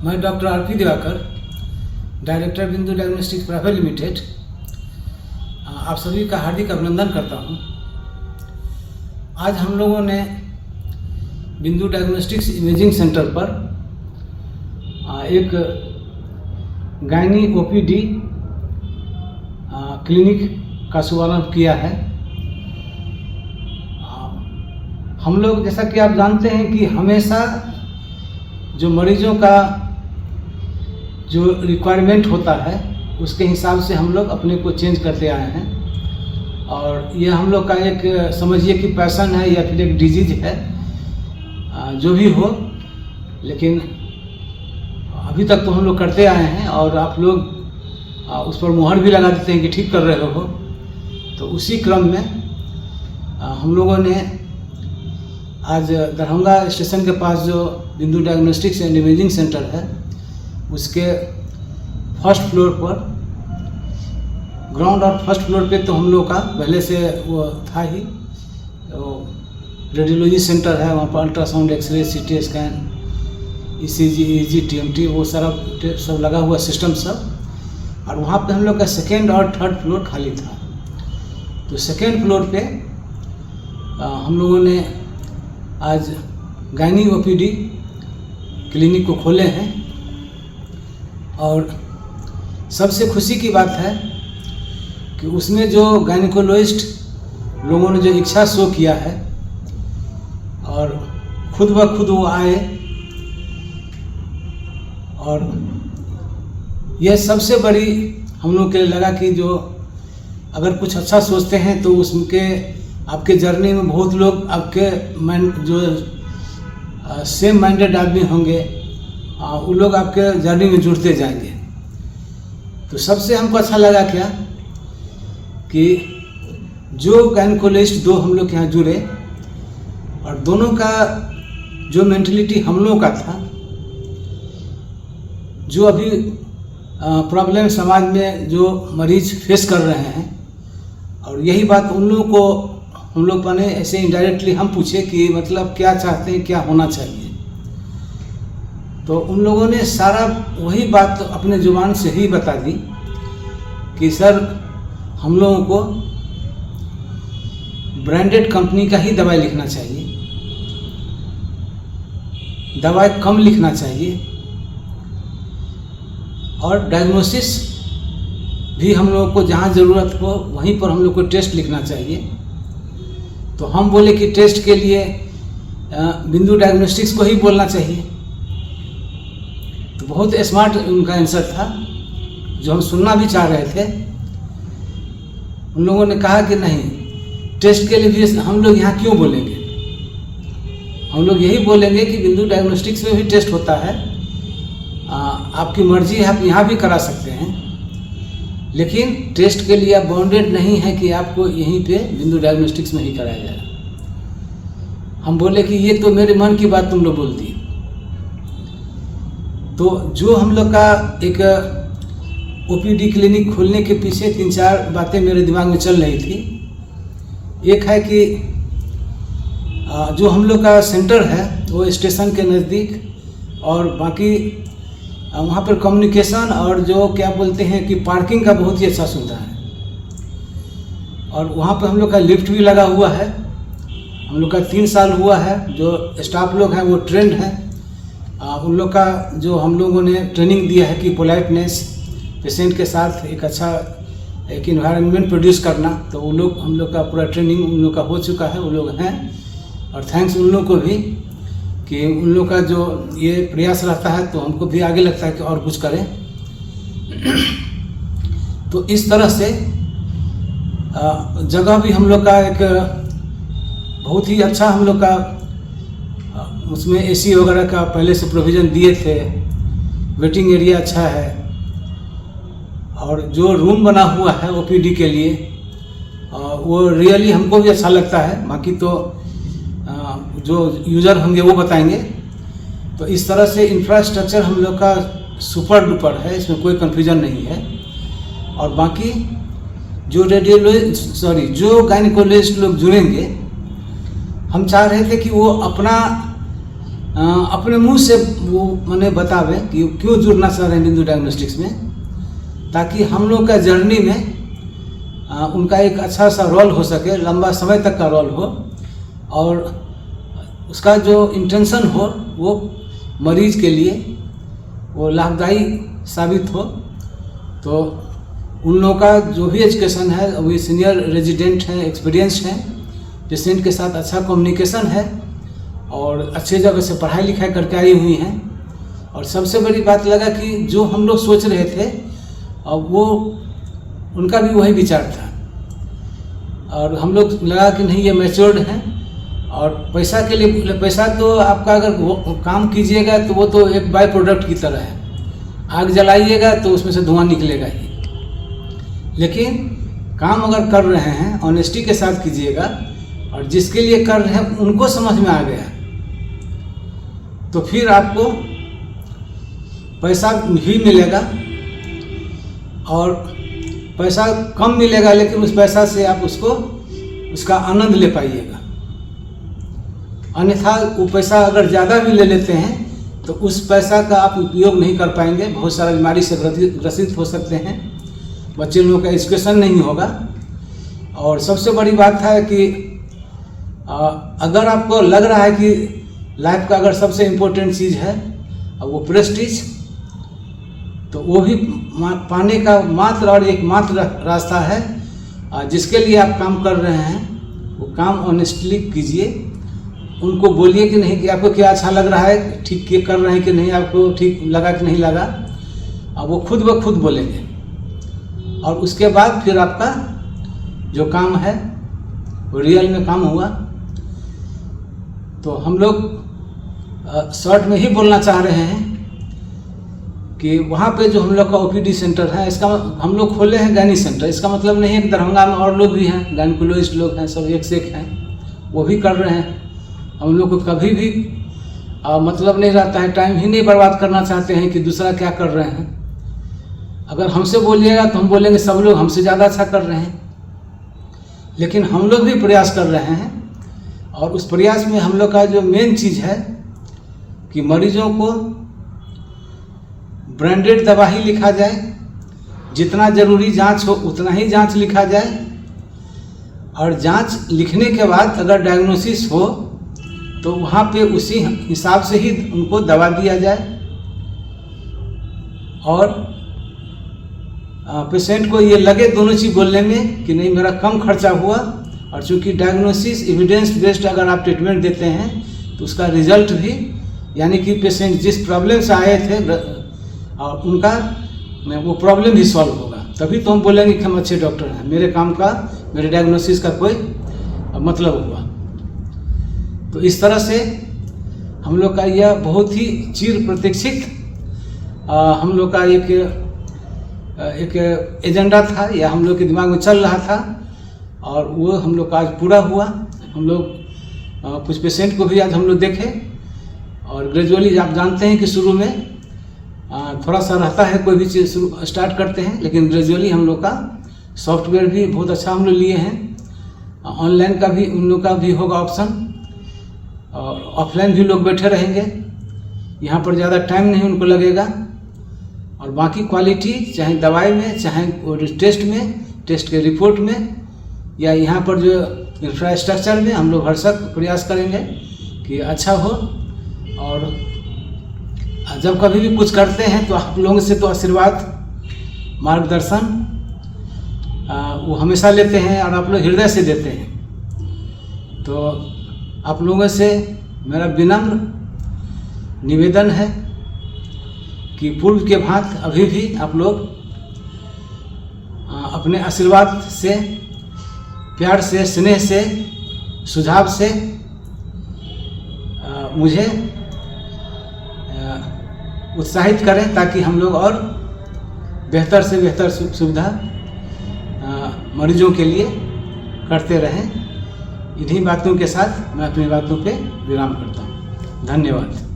मैं doctor RP. Diwakar, director बिंदु diagnostics private limited, आप सभी का हार्दिक अभिनंदन करता हूं। आज हम लोगों ने बिंदु डायग्नोस्टिक्स इमेजिंग सेंटर पर एक गायनी ओपीडी क्लिनिक का शुभारंभ किया है। हम लोग, जैसा कि आप जानते हैं कि हमेशा जो मरीजों का जो रिक्वायरमेंट होता है उसके हिसाब से हम लोग अपने को चेंज करते आए हैं, और ये हम लोग का एक समझिए कि पैशन है या फिर एक डिजीज है, जो भी हो, लेकिन अभी तक तो हम लोग करते आए हैं और आप लोग उस पर मुहर भी लगा देते हैं कि ठीक कर रहे हो। तो उसी क्रम में हम लोगों ने आज दरभंगा स्टेशन के पास जो बिंदु डायग्नोस्टिक्स एंड इमेजिंग सेंटर है उसके फर्स्ट फ्लोर पर, ग्राउंड और फर्स्ट फ्लोर पे तो हम लोग का पहले से वो था ही, रेडियोलॉजी सेंटर है, वहाँ पर ultrasound, X-ray, CT scan, ECG, EEG, TMT, वो सारा सब लगा हुआ सिस्टम सब, और वहाँ पे हम लोग का सेकेंड और थर्ड फ्लोर खाली था। तो सेकेंड फ्लोर पे हम लोगों ने आज गायनी ओपीडी क्लिनिक को खोले हैं, और सबसे खुशी की बात है कि उसमें जो गायनिकोलॉजिस्ट लोगों ने जो इच्छा शो किया है और खुद ब खुद वो आए, और यह सबसे बड़ी हम लोग के लिए लगा कि जो अगर कुछ अच्छा सोचते हैं तो उसके आपके जर्नी में बहुत लोग आपके जो सेम माइंडेड आदमी होंगे, वो लोग आपके जर्नी में जुड़ते जाएंगे। तो सबसे हमको अच्छा लगा क्या कि जो गायनिकोलॉजिस्ट दो हम लोग यहाँ जुड़े, और दोनों का जो मेंटलिटी हम लोगों का था, जो अभी प्रॉब्लम समाज में जो मरीज फेस कर रहे हैं, और यही बात उन लोगों को हम लोग बने ऐसे इनडायरेक्टली हम पूछे कि मतलब क्या चाहते हैं, क्या होना चाहिए। तो उन लोगों ने सारा वही बात अपने जुबान से ही बता दी कि सर हम लोगों को ब्रांडेड कंपनी का ही दवाई लिखना चाहिए, दवाई कम लिखना चाहिए, और डायग्नोसिस भी हम लोगों को जहाँ ज़रूरत हो वहीं पर हम लोग को टेस्ट लिखना चाहिए। तो हम बोले कि टेस्ट के लिए बिंदु डायग्नोस्टिक्स को ही बोलना चाहिए। तो बहुत स्मार्ट उनका आंसर था, जो हम सुनना भी चाह रहे थे। उन लोगों ने कहा कि नहीं, टेस्ट के लिए भी हम लोग यहाँ क्यों बोलेंगे, हम लोग यही बोलेंगे कि बिंदु डायग्नोस्टिक्स में भी टेस्ट होता है, आपकी मर्जी है, आप यहाँ भी करा सकते हैं, लेकिन टेस्ट के लिए आप बाउंडेड नहीं है कि आपको यहीं पे बिंदु डायग्नोस्टिक्स में ही कराया जाए। हम बोले कि ये तो मेरे मन की बात तुम लोग बोल दी। तो जो हम लोग का एक ओपीडी क्लिनिक खोलने के पीछे 3-4 बातें मेरे दिमाग में चल रही थी। एक है कि जो हम लोग का सेंटर है वो स्टेशन के नज़दीक, और बाकी वहाँ पर कम्युनिकेशन और जो क्या बोलते हैं कि पार्किंग का बहुत ही अच्छा सुविधा है, और वहाँ पर हम लोग का लिफ्ट भी लगा हुआ है। हम लोग का 3 साल हुआ है, जो स्टाफ लोग हैं वो ट्रेंड हैं, उन लोग का जो हम लोगों ने ट्रेनिंग दिया है कि पोलाइटनेस, पेशेंट के साथ एक अच्छा एक इन्वायरमेंट प्रोड्यूस करना, तो वो लोग, हम लोग का पूरा ट्रेनिंग उन लोग का हो चुका है, वो लोग हैं। और थैंक्स उन लोग को भी कि उन लोग का जो ये प्रयास रहता है, तो हमको भी आगे लगता है कि और कुछ करें। तो इस तरह से जगह भी हम लोग का एक बहुत ही अच्छा, हम लोग का उसमें एसी वगैरह का पहले से प्रोविज़न दिए थे, वेटिंग एरिया अच्छा है, और जो रूम बना हुआ है ओपीडी के लिए वो रियली हमको भी अच्छा लगता है। बाकी तो जो यूज़र होंगे वो बताएंगे। तो इस तरह से इंफ्रास्ट्रक्चर हम लोग का सुपर डुपर है, इसमें कोई कन्फ्यूजन नहीं है। और बाकी जो जो गायनिकोलॉजिस्ट लोग जुड़ेंगे, हम चाह रहे थे कि वो अपना अपने मुंह से वो मैंने बतावे कि क्यों जुड़ना चाह रहे हैं बिंदु डायग्नोस्टिक्स में, ताकि हम लोग का जर्नी में उनका एक अच्छा सा रोल हो सके, लंबा समय तक का रोल हो, और उसका जो इंटेंशन हो वो मरीज के लिए वो लाभदायी साबित हो। तो उन लोगों का जो भी एजुकेशन है, वो सीनियर रेजिडेंट हैं, एक्सपीरियंस हैं, पेशेंट के साथ अच्छा कम्युनिकेशन है और अच्छे जगह से पढ़ाई लिखाई करके आई हुई हैं। और सबसे बड़ी बात लगा कि जो हम लोग सोच रहे थे वो उनका भी वही विचार था, और हम लोग लगा कि नहीं ये मैच्योर्ड हैं। और पैसा के लिए, पैसा तो आपका अगर वो काम कीजिएगा तो वो तो एक बाय प्रोडक्ट की तरह है, आग जलाइएगा तो उसमें से धुआं निकलेगा ही। लेकिन काम अगर कर रहे हैं ऑनेस्टी के साथ कीजिएगा, और जिसके लिए कर रहे हैं उनको समझ में आ गया, तो फिर आपको पैसा भी मिलेगा, और पैसा कम मिलेगा लेकिन उस पैसा से आप उसका आनंद ले पाइएगा। अन्यथा वो पैसा अगर ज़्यादा भी ले लेते हैं तो उस पैसा का आप उपयोग नहीं कर पाएंगे, बहुत सारा बीमारी से ग्रसित हो सकते हैं, बच्चे लोगों का एजुकेशन नहीं होगा। और सबसे बड़ी बात है कि अगर आपको लग रहा है कि लाइफ का अगर सबसे इम्पोर्टेंट चीज़ है वो प्रेस्टीज, तो वो भी पाने का मात्र और एकमात्र रास्ता है। जिसके लिए आप काम कर रहे हैं वो काम ऑनेस्टली कीजिए, उनको बोलिए कि नहीं कि आपको क्या अच्छा लग रहा है, ठीक कर रहे हैं कि नहीं, आपको ठीक लगा कि नहीं लगा, अब वो खुद ब खुद बोलेंगे। और उसके बाद फिर आपका जो काम है वो रियल में काम हुआ। तो हम लोग शॉर्ट में ही बोलना चाह रहे हैं कि वहाँ पे जो हम लोग का ओपीडी सेंटर है, इसका हम लोग खोले हैं गायनी सेंटर। इसका मतलब नहीं है कि दरभंगा में और लोग भी हैं, गायनिकोलॉजिस्ट लोग हैं, सब एक से एक हैं, वो भी कर रहे हैं। हम लोग को कभी भी मतलब नहीं रहता है, टाइम ही नहीं बर्बाद करना चाहते हैं कि दूसरा क्या कर रहे हैं। अगर हमसे बोलिएगा तो हम बोलेंगे सब लोग हमसे ज़्यादा अच्छा कर रहे हैं, लेकिन हम लोग भी प्रयास कर रहे हैं। और उस प्रयास में हम लोग का जो मेन चीज़ है कि मरीजों को ब्रांडेड दवा ही लिखा जाए, जितना ज़रूरी जांच हो उतना ही जांच लिखा जाए, और जांच लिखने के बाद अगर डायग्नोसिस हो तो वहाँ पे उसी हिसाब से ही उनको दवा दिया जाए। और पेशेंट को ये लगे दोनों चीज़ बोलने में कि नहीं मेरा कम खर्चा हुआ, और चूँकि डायग्नोसिस एविडेंस बेस्ड अगर आप ट्रीटमेंट देते हैं तो उसका रिजल्ट भी, यानी कि पेशेंट जिस प्रॉब्लम से आए थे और उनका वो प्रॉब्लम भी सॉल्व होगा, तभी तो हम बोलेंगे कि हम अच्छे डॉक्टर हैं, मेरे काम का, मेरे डायग्नोसिस का कोई मतलब हुआ। तो इस तरह से हम लोग का यह बहुत ही चिर प्रतीक्षित हम लोग का एक एजेंडा था, या हम लोग के दिमाग में चल रहा था, और वो हम लोग का आज पूरा हुआ। हम लोग कुछ पेशेंट को भी आज हम लोग देखे, और ग्रेजुअली आप जानते हैं कि शुरू में थोड़ा सा रहता है, कोई भी चीज़ स्टार्ट करते हैं, लेकिन ग्रेजुअली हम लोग का सॉफ्टवेयर भी बहुत अच्छा हम लोग लिए हैं, ऑनलाइन का भी उन लोग का भी होगा ऑप्शन, और ऑफलाइन भी लोग बैठे रहेंगे। यहाँ पर ज़्यादा टाइम नहीं उनको लगेगा, और बाकी क्वालिटी चाहे दवाई में, चाहे टेस्ट में, टेस्ट के रिपोर्ट में, या यहाँ पर जो इंफ्रास्ट्रक्चर में हम लोग हरसक प्रयास करेंगे कि अच्छा हो। और जब कभी भी कुछ करते हैं तो आप लोगों से तो आशीर्वाद, मार्गदर्शन वो हमेशा लेते हैं, और आप लोग हृदय से देते हैं। तो आप लोगों से मेरा विनम्र निवेदन है कि पूर्व के भांति अभी भी आप लोग अपने आशीर्वाद से, प्यार से, स्नेह से, सुझाव से मुझे उत्साहित करें, ताकि हम लोग और बेहतर से बेहतर सुविधा मरीजों के लिए करते रहें। इन्हीं बातों के साथ मैं अपनी बातों पे विराम करता हूँ। धन्यवाद।